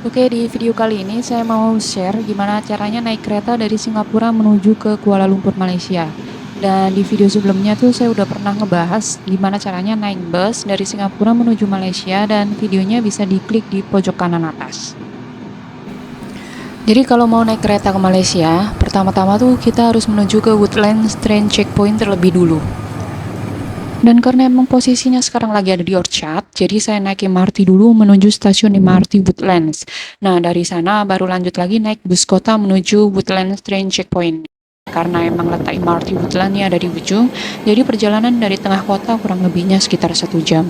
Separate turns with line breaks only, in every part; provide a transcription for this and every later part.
Oke, di video kali ini saya mau share gimana caranya naik kereta dari Singapura menuju ke Kuala Lumpur, Malaysia. Dan di video sebelumnya tuh saya udah pernah ngebahas gimana caranya naik bus dari Singapura menuju Malaysia dan videonya bisa diklik di pojok kanan atas. Jadi kalau mau naik kereta ke Malaysia, pertama-tama tuh kita harus menuju ke Woodlands Train Checkpoint terlebih dulu. Dan karena emang posisinya sekarang lagi ada di Orchard, jadi saya naik MRT dulu menuju stasiun MRT Woodlands. Nah, dari sana baru lanjut lagi naik bus kota menuju Woodlands Train Checkpoint. Karena emang letak MRT Woodlands ada di ujung, jadi perjalanan dari tengah kota kurang lebihnya sekitar 1 jam.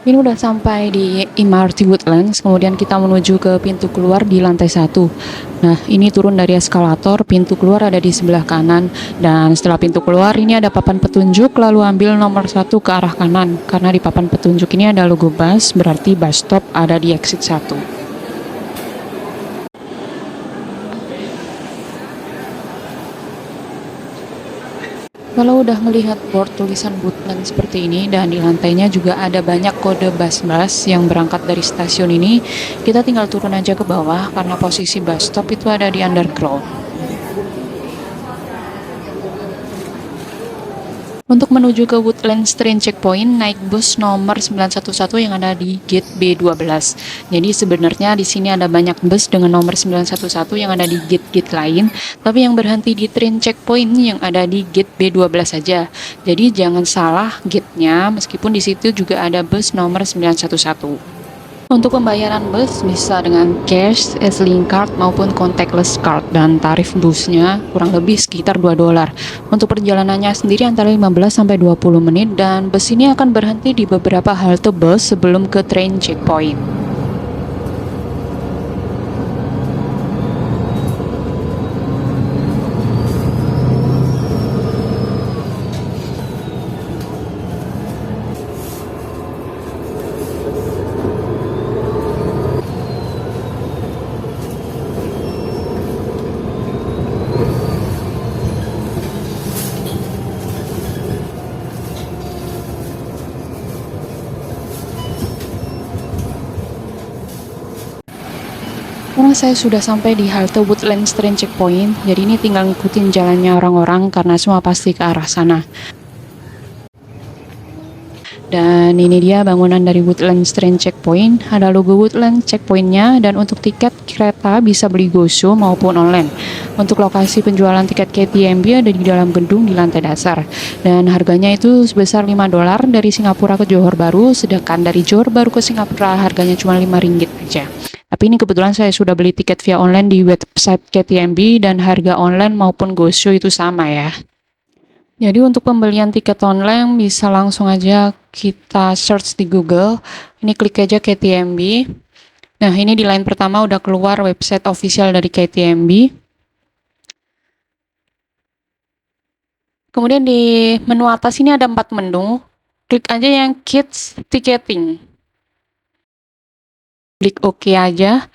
Ini udah sampai di MRT Woodlands, kemudian kita menuju ke pintu keluar di lantai 1. Nah, ini turun dari eskalator, pintu keluar ada di sebelah kanan, dan setelah pintu keluar ini ada papan petunjuk, lalu ambil nomor 1 ke arah kanan. Karena di papan petunjuk ini ada logo bus, berarti bus stop ada di exit 1. Kalau udah melihat board tulisan Woodlands seperti ini dan di lantainya juga ada banyak kode bus-bus yang berangkat dari stasiun ini, kita tinggal turun aja ke bawah karena posisi bus stop itu ada di underground. Untuk menuju ke Woodlands Train Checkpoint, naik bus nomor 911 yang ada di gate B12. Jadi sebenarnya di sini ada banyak bus dengan nomor 911 yang ada di gate-gate lain, tapi yang berhenti di train checkpoint yang ada di gate B12 saja. Jadi jangan salah gate-nya, meskipun di situ juga ada bus nomor 911. Untuk pembayaran bus bisa dengan cash, S-Link card maupun contactless card dan tarif busnya kurang lebih sekitar 2 dolar. Untuk perjalanannya sendiri antara 15 sampai 20 menit dan bus ini akan berhenti di beberapa halte bus sebelum ke train checkpoint. Karena saya sudah sampai di halte Woodlands Train Checkpoint, jadi ini tinggal ngikutin jalannya orang-orang karena semua pasti ke arah sana. Dan ini dia bangunan dari Woodlands Train Checkpoint, ada logo Woodlands Checkpointnya, dan untuk tiket kereta bisa beli GoShow maupun online. Untuk lokasi penjualan tiket KTMB ada di dalam gedung di lantai dasar, dan harganya itu sebesar 5 dolar dari Singapura ke Johor Bahru, sedangkan dari Johor Bahru ke Singapura harganya cuma 5 ringgit aja. Tapi ini kebetulan saya sudah beli tiket via online di website KTMB dan harga online maupun GoShow itu sama ya. Jadi untuk pembelian tiket online bisa langsung aja kita search di Google. Ini klik aja KTMB. Nah, ini di line pertama udah keluar website official dari KTMB. Kemudian di menu atas ini ada 4 menu. Klik aja yang Kids Ticketing. Klik OK aja.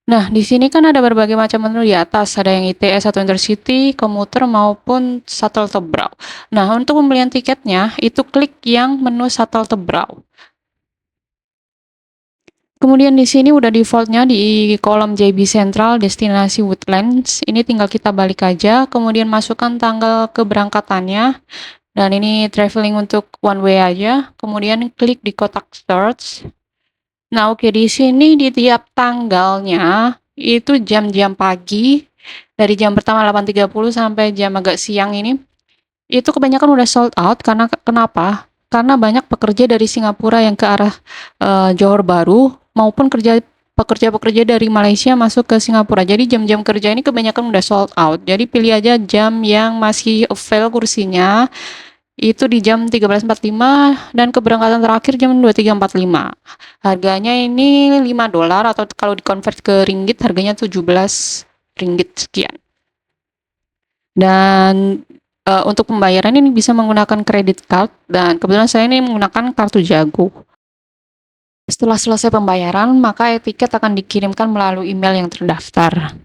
Nah, di sini kan ada berbagai macam menu di atas, ada yang ITS atau Intercity, komuter maupun shuttle tebrau. Nah, untuk pembelian tiketnya, itu klik yang menu shuttle tebrau. Kemudian di sini udah defaultnya di kolom JB Central destinasi Woodlands. Ini tinggal kita balik aja, kemudian masukkan tanggal keberangkatannya. Dan ini traveling untuk one way aja. Kemudian klik di kotak search. Nah, oke, di sini di tiap tanggalnya itu jam-jam pagi dari jam pertama 8.30 sampai jam agak siang ini itu kebanyakan udah sold out karena kenapa? Karena banyak pekerja dari Singapura yang ke arah Johor Bahru maupun pekerja-pekerja dari Malaysia masuk ke Singapura. Jadi jam-jam kerja ini kebanyakan udah sold out. Jadi pilih aja jam yang masih avail kursinya itu di jam 13.45 dan keberangkatan terakhir jam 23.45. Harganya ini 5 dolar atau kalau dikonvert ke ringgit harganya 17 ringgit sekian. Dan untuk pembayaran ini bisa menggunakan credit card dan kebetulan saya ini menggunakan kartu Jago. Setelah selesai pembayaran, maka tiket akan dikirimkan melalui email yang terdaftar.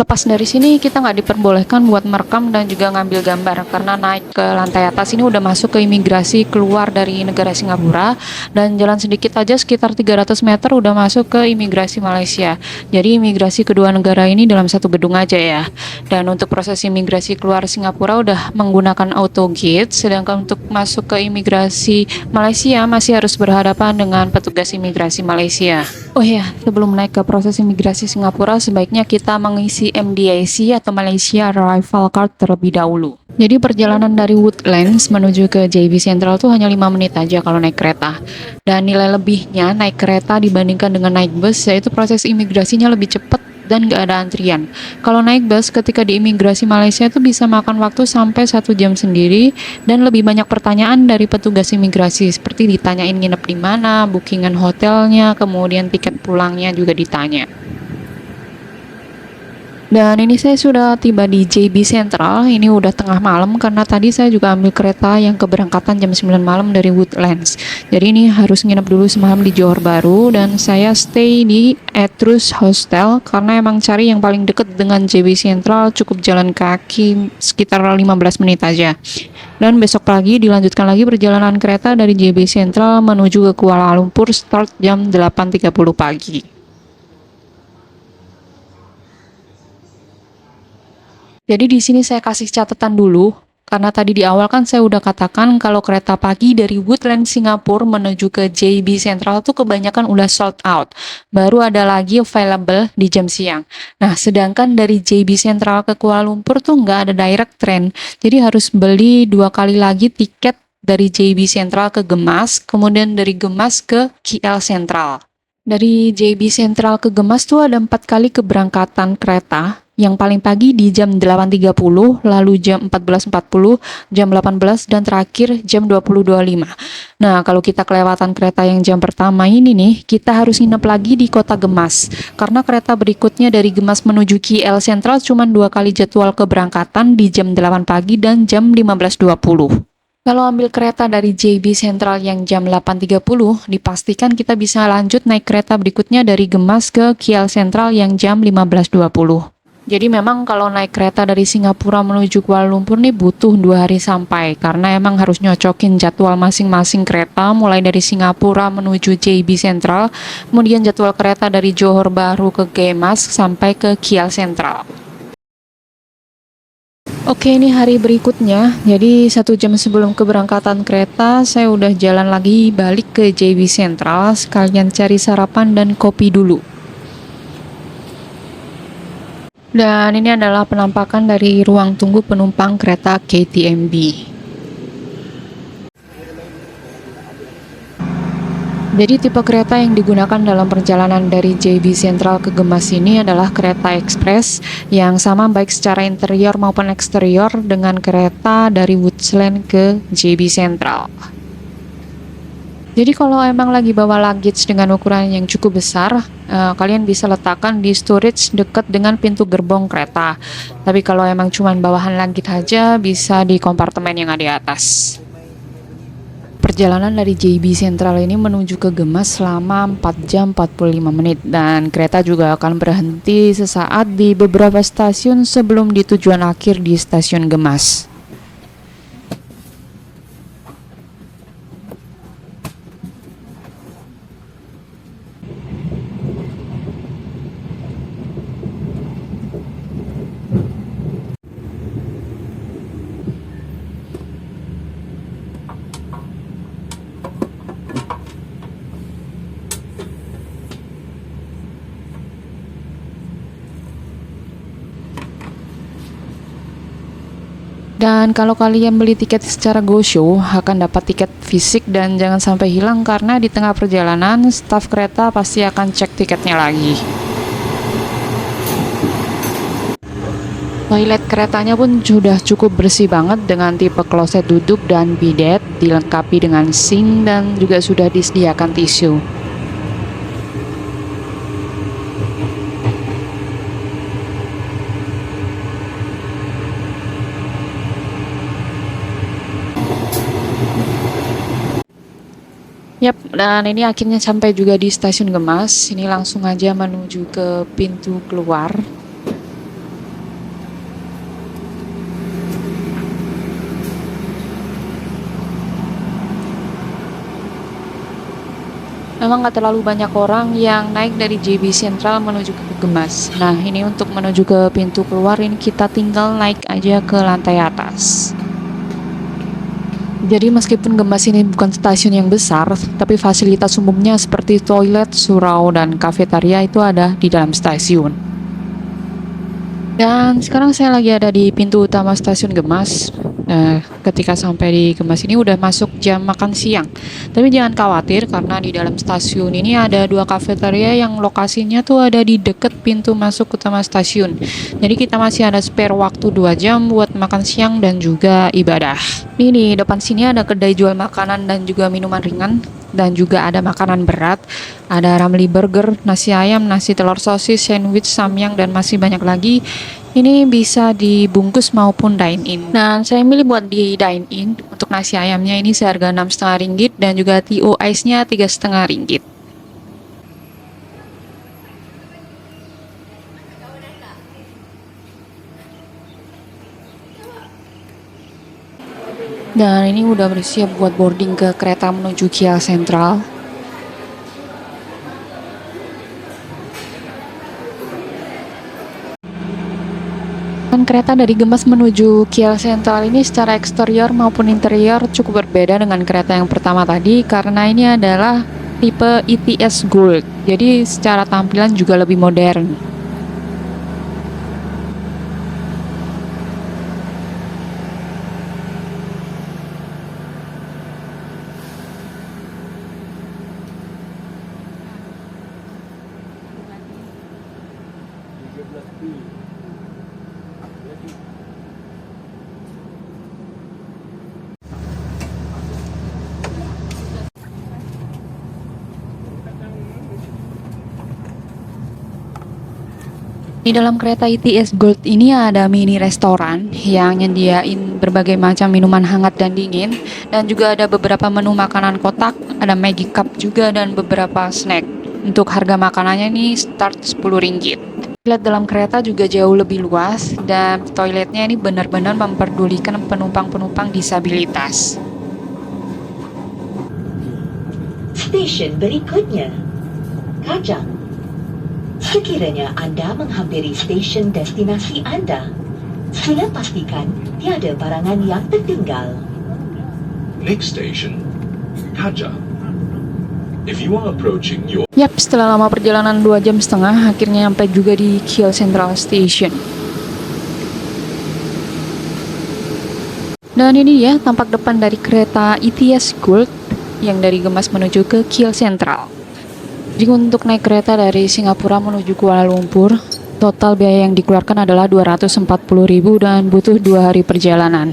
Lepas dari sini kita nggak diperbolehkan buat merekam dan juga ngambil gambar karena naik ke lantai atas ini udah masuk ke imigrasi keluar dari negara Singapura, dan jalan sedikit aja sekitar 300 meter udah masuk ke imigrasi Malaysia. Jadi imigrasi kedua negara ini dalam satu gedung aja ya. Dan untuk proses imigrasi keluar Singapura udah menggunakan auto gate, sedangkan untuk masuk ke imigrasi Malaysia masih harus berhadapan dengan petugas imigrasi Malaysia. Oh ya, sebelum naik ke proses imigrasi Singapura, sebaiknya kita mengisi MDIC atau Malaysia Arrival Card terlebih dahulu. Jadi perjalanan dari Woodlands menuju ke JB Central tuh hanya 5 menit aja kalau naik kereta. Dan nilai lebihnya naik kereta dibandingkan dengan naik bus, yaitu proses imigrasinya lebih cepat dan nggak ada antrian. Kalau naik bus ketika di imigrasi Malaysia itu bisa makan waktu sampai 1 jam sendiri dan lebih banyak pertanyaan dari petugas imigrasi, seperti ditanyain nginep di mana, bookingan hotelnya, kemudian tiket pulangnya juga ditanya. Dan ini saya sudah tiba di JB Central. Ini udah tengah malam karena tadi saya juga ambil kereta yang keberangkatan jam 9 malam dari Woodlands. Jadi ini harus nginep dulu semalam di Johor Bahru, dan saya stay di Etrus Hostel karena emang cari yang paling deket dengan JB Central, cukup jalan kaki sekitar 15 menit aja. Dan besok pagi dilanjutkan lagi perjalanan kereta dari JB Central menuju ke Kuala Lumpur, start jam 8.30 pagi. Jadi di sini saya kasih catatan dulu, karena tadi di awal kan saya udah katakan kalau kereta pagi dari Woodlands Singapura menuju ke JB Central tuh kebanyakan udah sold out. Baru ada lagi available di jam siang. Nah, sedangkan dari JB Central ke Kuala Lumpur tuh nggak ada direct train. Jadi harus beli 2 kali lagi tiket dari JB Central ke Gemas, kemudian dari Gemas ke KL Central. Dari JB Central ke Gemas tuh ada 4 kali keberangkatan kereta, yang paling pagi di jam 8.30, lalu jam 14.40, jam 18, dan terakhir jam 20.25. Nah, kalau kita kelewatan kereta yang jam pertama ini nih, kita harus nginep lagi di kota Gemas. Karena kereta berikutnya dari Gemas menuju KL Central cuma 2 kali jadwal keberangkatan di jam 8 pagi dan jam 15.20. Kalau ambil kereta dari JB Central yang jam 8.30, dipastikan kita bisa lanjut naik kereta berikutnya dari Gemas ke KL Central yang jam 15.20. Jadi memang kalau naik kereta dari Singapura menuju Kuala Lumpur nih butuh 2 hari sampai, karena emang harus nyocokin jadwal masing-masing kereta, mulai dari Singapura menuju JB Central, kemudian jadwal kereta dari Johor Bahru ke Gemas sampai ke KL Central. Oke, ini hari berikutnya. Jadi 1 jam sebelum keberangkatan kereta, saya udah jalan lagi balik ke JB Central, sekalian cari sarapan dan kopi dulu. Dan ini adalah penampakan dari ruang tunggu penumpang kereta KTMB. Jadi tipe kereta yang digunakan dalam perjalanan dari JB Central ke Gemas ini adalah kereta ekspres yang sama baik secara interior maupun eksterior dengan kereta dari Woodsland ke JB Central. Jadi kalau emang lagi bawa luggage dengan ukuran yang cukup besar, kalian bisa letakkan di storage dekat dengan pintu gerbong kereta. Tapi kalau emang cuma bawahan luggage aja, bisa di kompartemen yang ada di atas. Perjalanan dari JB Central ini menuju ke Gemas selama 4 jam 45 menit, dan kereta juga akan berhenti sesaat di beberapa stasiun sebelum di tujuan akhir di stasiun Gemas. Dan kalau kalian beli tiket secara go-show, akan dapat tiket fisik dan jangan sampai hilang karena di tengah perjalanan, staf kereta pasti akan cek tiketnya lagi. Toilet keretanya pun sudah cukup bersih banget dengan tipe kloset duduk dan bidet, dilengkapi dengan sink dan juga sudah disediakan tisu. Yap, dan ini akhirnya sampai juga di stasiun Gemas. Ini langsung aja menuju ke pintu keluar. Memang nggak terlalu banyak orang yang naik dari JB Central menuju ke Gemas. Nah, ini untuk menuju ke pintu keluar ini kita tinggal naik aja ke lantai atas. Jadi meskipun Gemas ini bukan stasiun yang besar, tapi fasilitas umumnya seperti toilet, surau, dan kafetaria itu ada di dalam stasiun. Dan sekarang saya lagi ada di pintu utama stasiun Gemas. Ketika sampai di Gemas ini udah masuk jam makan siang. Tapi jangan khawatir karena di dalam stasiun ini ada 2 kafetaria yang lokasinya tuh ada di deket pintu masuk utama stasiun. Jadi kita masih ada spare waktu 2 jam buat makan siang dan juga ibadah. Nih di depan sini ada kedai jual makanan dan juga minuman ringan. Dan juga ada makanan berat, ada ramly burger, nasi ayam, nasi telur sosis, sandwich, samyang, dan masih banyak lagi. Ini bisa dibungkus maupun dine in. Dan saya milih buat di dine in. Untuk nasi ayamnya ini seharga Rp6,5 dan juga TO ice-nya Rp3,5. Dan ini udah bersiap buat boarding ke kereta menuju Kiel Sentral. Dan kereta dari Gemas menuju Kiel Sentral ini secara eksterior maupun interior cukup berbeda dengan kereta yang pertama tadi karena ini adalah tipe ETS Gold. Jadi secara tampilan juga lebih modern. Di dalam kereta ETS Gold ini ada mini restoran yang nyediain berbagai macam minuman hangat dan dingin, dan juga ada beberapa menu makanan kotak, ada Maggi Cup juga, dan beberapa snack. Untuk harga makanannya ini start Rp10. Toilet dalam kereta juga jauh lebih luas, dan toiletnya ini benar-benar memperdulikan penumpang-penumpang disabilitas.
Stesen berikutnya, Kajang. Sekiranya Anda menghampiri stesen destinasi Anda, sila pastikan tiada barangan yang tertinggal.
Next station, Kaja. If you are approaching your...
Yap, setelah lama perjalanan 2,5 jam, akhirnya sampai juga di Kiel Central Station. Dan ini ya tampak depan dari kereta ETS Gold yang dari Gemas menuju ke Kiel Central. Jadi untuk naik kereta dari Singapura menuju Kuala Lumpur, total biaya yang dikeluarkan adalah Rp240.000 dan butuh 2 hari perjalanan.